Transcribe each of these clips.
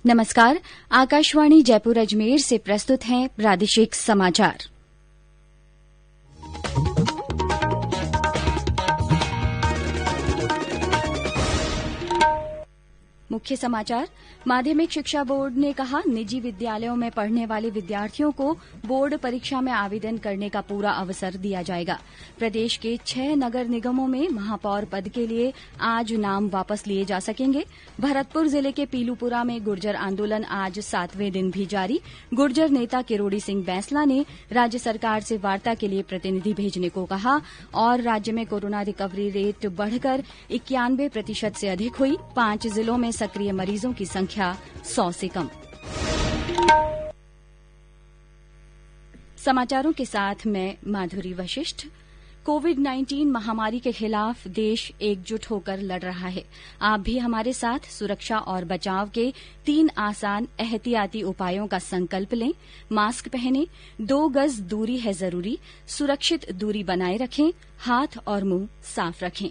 नमस्कार। आकाशवाणी जयपुर अजमेर से प्रस्तुत हैं प्रादेशिक समाचार। मुख्य समाचार। माध्यमिक शिक्षा बोर्ड ने कहा, निजी विद्यालयों में पढ़ने वाले विद्यार्थियों को बोर्ड परीक्षा में आवेदन करने का पूरा अवसर दिया जाएगा। प्रदेश के 6 नगर निगमों में महापौर पद के लिए आज नाम वापस लिए जा सकेंगे। भरतपुर जिले के पीलूपुरा में गुर्जर आंदोलन आज 7वें दिन भी जारी। गुर्जर नेता किरोड़ी सिंह बैंसला ने राज्य सरकार से वार्ता के लिए प्रतिनिधि भेजने को कहा और राज्य में कोरोना रिकवरी रेट बढ़कर 91% से अधिक हुई। 5 जिलों में सक्रिय मरीजों की संख्या 100 से कम। समाचारों के साथ मैं माधुरी वशिष्ठ। कोविड-19 महामारी के खिलाफ देश एकजुट होकर लड़ रहा है। आप भी हमारे साथ सुरक्षा और बचाव के 3 आसान एहतियाती उपायों का संकल्प लें। मास्क पहनें, 2 गज दूरी है जरूरी, सुरक्षित दूरी बनाए रखें, हाथ और मुंह साफ रखें।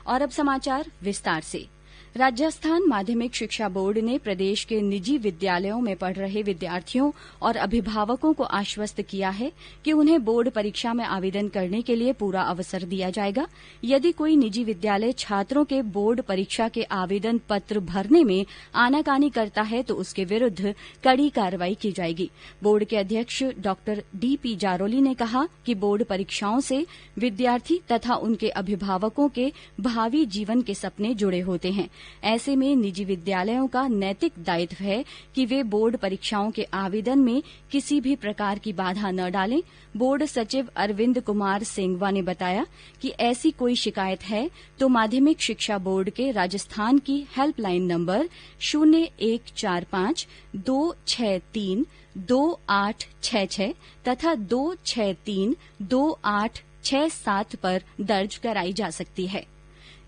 और अब समाचार विस्तार से। राजस्थान माध्यमिक शिक्षा बोर्ड ने प्रदेश के निजी विद्यालयों में पढ़ रहे विद्यार्थियों और अभिभावकों को आश्वस्त किया है कि उन्हें बोर्ड परीक्षा में आवेदन करने के लिए पूरा अवसर दिया जाएगा। यदि कोई निजी विद्यालय छात्रों के बोर्ड परीक्षा के आवेदन पत्र भरने में आनाकानी करता है तो उसके विरूद्ध कड़ी कार्रवाई की जाएगी। बोर्ड के अध्यक्ष डॉ डी.पी. जारोली ने कहा कि बोर्ड परीक्षाओं से विद्यार्थी तथा उनके अभिभावकों के भावी जीवन के सपने जुड़े होते हैं। ऐसे में निजी विद्यालयों का नैतिक दायित्व है कि वे बोर्ड परीक्षाओं के आवेदन में किसी भी प्रकार की बाधा न डालें। बोर्ड सचिव अरविंद कुमार सिंघवा ने बताया कि ऐसी कोई शिकायत है तो माध्यमिक शिक्षा बोर्ड के राजस्थान की हेल्पलाइन नंबर 0145 263 2866 तथा 263 2867 पर दर्ज कराई जा सकती है।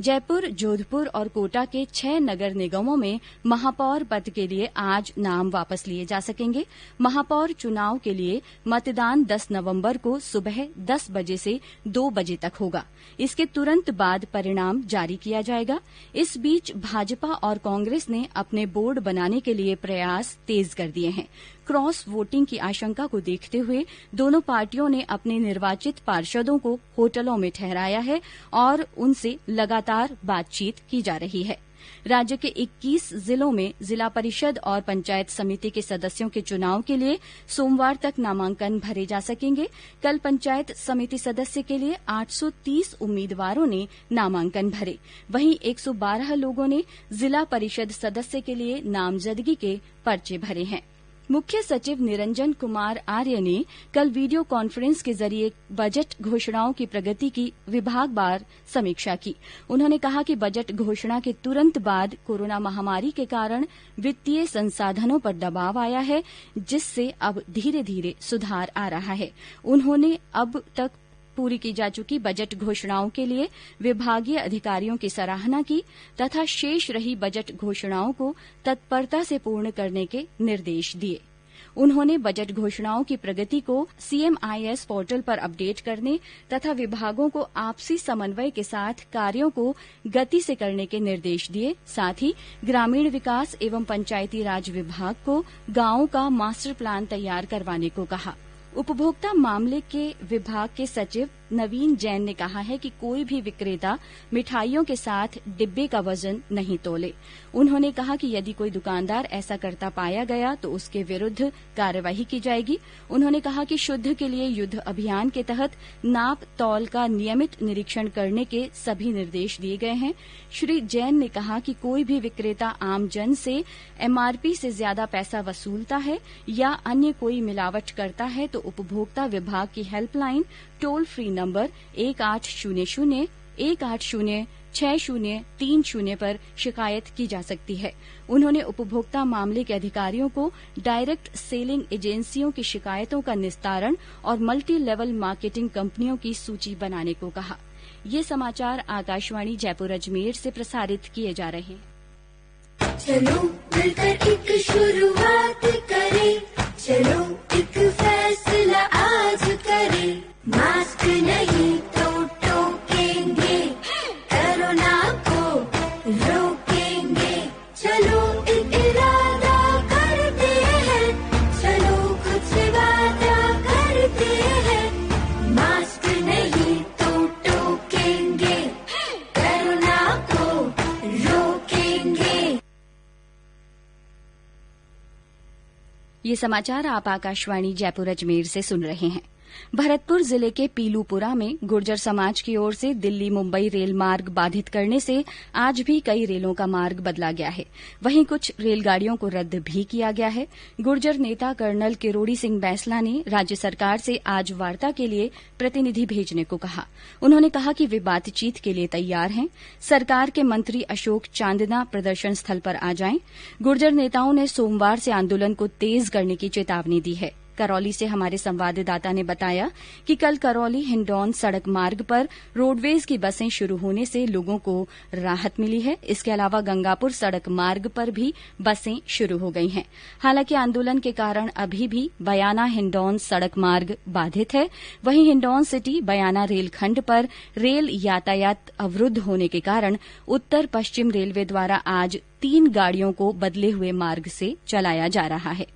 जयपुर, जोधपुर और कोटा के 6 नगर निगमों में महापौर पद के लिए आज नाम वापस लिए जा सकेंगे। महापौर चुनाव के लिए मतदान 10 नवंबर को सुबह 10 बजे से 2 बजे तक होगा। इसके तुरंत बाद परिणाम जारी किया जाएगा। इस बीच भाजपा और कांग्रेस ने अपने बोर्ड बनाने के लिए प्रयास तेज कर दिए हैं। क्रॉस वोटिंग की आशंका को देखते हुए दोनों पार्टियों ने अपने निर्वाचित पार्षदों को होटलों में ठहराया है और उनसे लगातार बातचीत की जा रही है। राज्य के 21 जिलों में जिला परिषद और पंचायत समिति के सदस्यों के चुनाव के लिए सोमवार तक नामांकन भरे जा सकेंगे। कल पंचायत समिति सदस्य के लिए 830 उम्मीदवारों ने नामांकन भरे। वहीं 112 लोगों ने जिला परिषद सदस्य के लिए नामजदगी के पर्चे भरे हैं। मुख्य सचिव निरंजन कुमार आर्य ने कल वीडियो कॉन्फ्रेंस के जरिए बजट घोषणाओं की प्रगति की विभागवार समीक्षा की। उन्होंने कहा कि बजट घोषणा के तुरंत बाद कोरोना महामारी के कारण वित्तीय संसाधनों पर दबाव आया है, जिससे अब धीरे धीरे सुधार आ रहा है। उन्होंने अब तक पूरी की जा चुकी बजट घोषणाओं के लिए विभागीय अधिकारियों की सराहना की तथा शेष रही बजट घोषणाओं को तत्परता से पूर्ण करने के निर्देश दिए। उन्होंने बजट घोषणाओं की प्रगति को CMIS पोर्टल पर अपडेट करने तथा विभागों को आपसी समन्वय के साथ कार्यों को गति से करने के निर्देश दिए। साथ ही ग्रामीण विकास एवं पंचायती राज विभाग को गांवों का मास्टर प्लान तैयार करवाने को कहा। उपभोक्ता मामले के विभाग के सचिव नवीन जैन ने कहा है कि कोई भी विक्रेता मिठाइयों के साथ डिब्बे का वजन नहीं तोले। उन्होंने कहा कि यदि कोई दुकानदार ऐसा करता पाया गया तो उसके विरुद्ध कार्यवाही की जाएगी। उन्होंने कहा कि शुद्ध के लिए युद्ध अभियान के तहत नाप तौल का नियमित निरीक्षण करने के सभी निर्देश दिए गए हैं। श्री जैन ने कहा कि कोई भी विक्रेता आमजन से MRP से ज्यादा पैसा वसूलता है या अन्य कोई मिलावट करता है तो उपभोक्ता विभाग की हेल्पलाइन टोल फ्री नंबर 1800 180 6030 पर शिकायत की जा सकती है। उन्होंने उपभोक्ता मामले के अधिकारियों को डायरेक्ट सेलिंग एजेंसियों की शिकायतों का निस्तारण और मल्टी लेवल मार्केटिंग कंपनियों की सूची बनाने को कहा। ये समाचार आकाशवाणी जयपुर अजमेर से प्रसारित किए जा रहे हैं। चलो मिलकर एक शुरुआत करें, चलो एक फैसला आज करें, मास्क नहीं तो टोकेंगे, कोरोना को रोकेंगे, चलो एक इरादा ये समाचार आप आकाशवाणी जयपुर अजमेर से सुन रहे हैं। भरतपुर जिले के पीलूपुरा में गुर्जर समाज की ओर से दिल्ली मुंबई रेल मार्ग बाधित करने से आज भी कई रेलों का मार्ग बदला गया है। वहीं कुछ रेलगाड़ियों को रद्द भी किया गया है। गुर्जर नेता कर्नल किरोड़ी सिंह बैंसला ने राज्य सरकार से आज वार्ता के लिए प्रतिनिधि भेजने को कहा। उन्होंने कहा कि वे बातचीत के लिए तैयार हैं। सरकार के मंत्री अशोक चांदना प्रदर्शन स्थल पर आ जाएं। गुर्जर नेताओं ने सोमवार से आंदोलन को तेज करने की चेतावनी दी है। करौली से हमारे संवाददाता ने बताया कि कल करौली हिंडौन सड़क मार्ग पर रोडवेज की बसें शुरू होने से लोगों को राहत मिली है। इसके अलावा गंगापुर सड़क मार्ग पर भी बसें शुरू हो गई हैं। हालांकि आंदोलन के कारण अभी भी बयाना हिंडौन सड़क मार्ग बाधित है। वहीं हिंडौन सिटी बयाना रेलखंड पर रेल यातायात अवरुद्ध होने के कारण उत्तर पश्चिम रेलवे द्वारा आज 3 गाड़ियों को बदले हुए मार्ग से चलाया जा रहा है।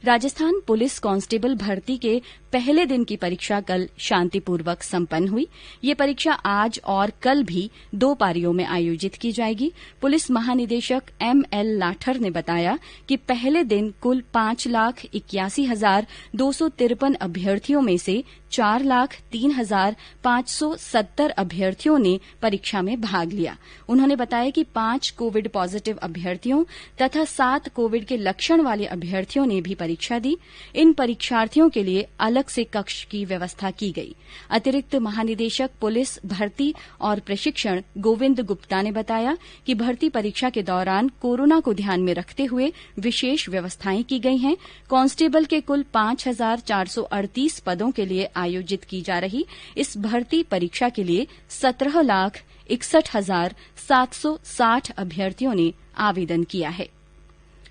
राजस्थान पुलिस कांस्टेबल भर्ती के पहले दिन की परीक्षा कल शांतिपूर्वक संपन्न हुई। ये परीक्षा आज और कल भी 2 पारियों में आयोजित की जाएगी। पुलिस महानिदेशक ML लाठर ने बताया कि पहले दिन कुल 5,81,253 अभ्यर्थियों में से 4,03,570 अभ्यर्थियों ने परीक्षा में भाग लिया। उन्होंने बताया कि 5 कोविड पॉजिटिव अभ्यर्थियों तथा 7 कोविड के लक्षण वाले अभ्यर्थियों ने भी परीक्षा दी। इन परीक्षार्थियों के लिए अलग से कक्ष की व्यवस्था की गई। अतिरिक्त महानिदेशक पुलिस भर्ती और प्रशिक्षण गोविंद गुप्ता ने बताया कि भर्ती परीक्षा के दौरान कोरोना को ध्यान में रखते हुए विशेष व्यवस्थाएं की गई हैं। कांस्टेबल के कुल 5,438 पदों के लिए आयोजित की जा रही इस भर्ती परीक्षा के लिए 17,61,760 अभ्यर्थियों ने आवेदन किया है।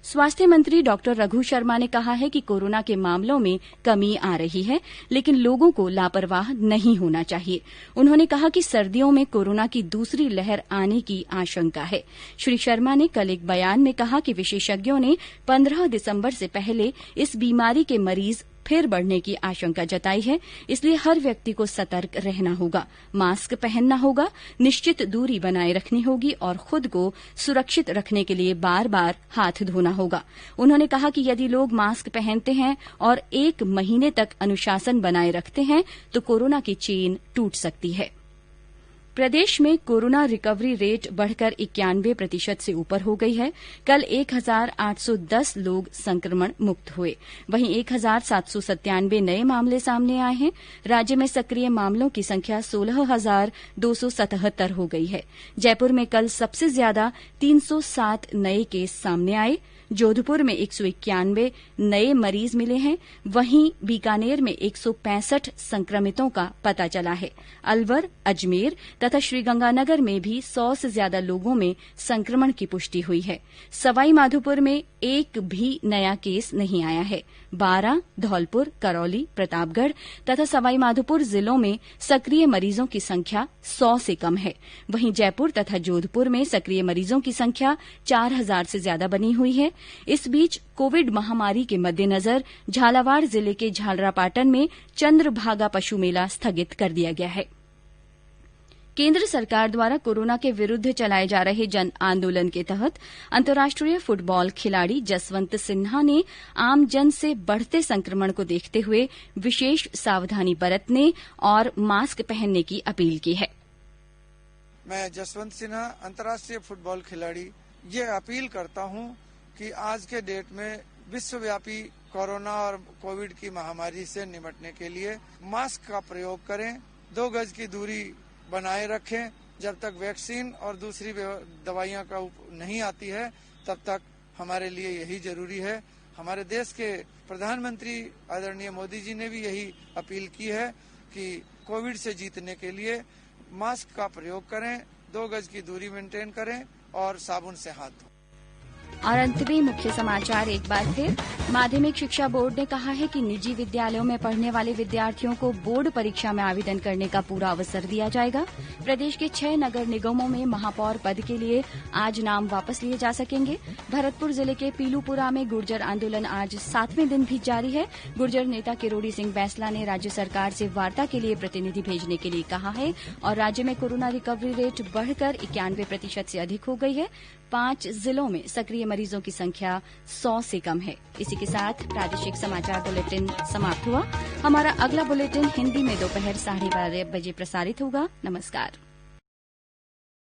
स्वास्थ्य मंत्री डॉ रघु शर्मा ने कहा है कि कोरोना के मामलों में कमी आ रही है, लेकिन लोगों को लापरवाह नहीं होना चाहिए। उन्होंने कहा कि सर्दियों में कोरोना की दूसरी लहर आने की आशंका है। श्री शर्मा ने कल एक बयान में कहा कि विशेषज्ञों ने 15 दिसंबर से पहले इस बीमारी के मरीज फिर बढ़ने की आशंका जताई है। इसलिए हर व्यक्ति को सतर्क रहना होगा, मास्क पहनना होगा, निश्चित दूरी बनाए रखनी होगी और खुद को सुरक्षित रखने के लिए बार बार हाथ धोना होगा। उन्होंने कहा कि यदि लोग मास्क पहनते हैं और 1 महीने तक अनुशासन बनाए रखते हैं तो कोरोना की चेन टूट सकती है। प्रदेश में कोरोना रिकवरी रेट बढ़कर 91% से ऊपर हो गई है। कल 1,810 लोग संक्रमण मुक्त हुए। वहीं 1,797 नए मामले सामने आए हैं। राज्य में सक्रिय मामलों की संख्या 16,277 हो गई है। जयपुर में कल सबसे ज्यादा 307 नए केस सामने आए। जोधपुर में 191 नए मरीज मिले हैं। वहीं बीकानेर में 165 संक्रमितों का पता चला है। अलवर, अजमेर तथा श्रीगंगानगर में भी 100 से ज्यादा लोगों में संक्रमण की पुष्टि हुई है। सवाई माधोपुर में एक भी नया केस नहीं आया है। बारां, धौलपुर, करौली, प्रतापगढ़ तथा सवाई माधोपुर जिलों में सक्रिय मरीजों की संख्या 100 से कम है। वहीं जयपुर तथा जोधपुर में सक्रिय मरीजों की संख्या 4,000 से ज्यादा बनी हुई है। इस बीच कोविड महामारी के मद्देनजर झालावाड़ जिले के झालरापाटन में चंद्रभागा पशु मेला स्थगित कर दिया गया है। केंद्र सरकार द्वारा कोरोना के विरुद्ध चलाए जा रहे जन आंदोलन के तहत अंतर्राष्ट्रीय फुटबॉल खिलाड़ी जसवंत सिन्हा ने आमजन से बढ़ते संक्रमण को देखते हुए विशेष सावधानी बरतने और मास्क पहनने की अपील की है। मैं जसवंत सिन्हा अंतर्राष्ट्रीय फुटबॉल खिलाड़ी ये अपील करता हूं कि आज के डेट में विश्वव्यापी कोरोना और कोविड की महामारी से निपटने के लिए मास्क का प्रयोग करें, 2 गज की दूरी बनाए रखें। जब तक वैक्सीन और दूसरी दवाइयां का नहीं आती है तब तक हमारे लिए यही जरूरी है। हमारे देश के प्रधानमंत्री आदरणीय मोदी जी ने भी यही अपील की है कि कोविड से जीतने के लिए मास्क का प्रयोग करें, 2 गज की दूरी मेंटेन करें और साबुन से हाथ धोएं। और अंत में मुख्य समाचार एक बार फिर। माध्यमिक शिक्षा बोर्ड ने कहा है कि निजी विद्यालयों में पढ़ने वाले विद्यार्थियों को बोर्ड परीक्षा में आवेदन करने का पूरा अवसर दिया जाएगा। प्रदेश के 6 नगर निगमों में महापौर पद के लिए आज नाम वापस लिए जा सकेंगे। भरतपुर जिले के पीलूपुरा में गुर्जर आंदोलन आज 7वें दिन भी जारी है। गुर्जर नेता किरोड़ी सिंह बैंसला ने राज्य सरकार से वार्ता के लिए प्रतिनिधि भेजने के लिए कहा है। और राज्य में कोरोना रिकवरी रेट बढ़कर 91% से अधिक हो गई है। 5 जिलों में सक्रिय मरीजों की संख्या 100 से कम है। इसी के साथ प्रादेशिक समाचार बुलेटिन समाप्त हुआ। हमारा अगला बुलेटिन हिंदी में दोपहर 12:30 बजे प्रसारित होगा। नमस्कार।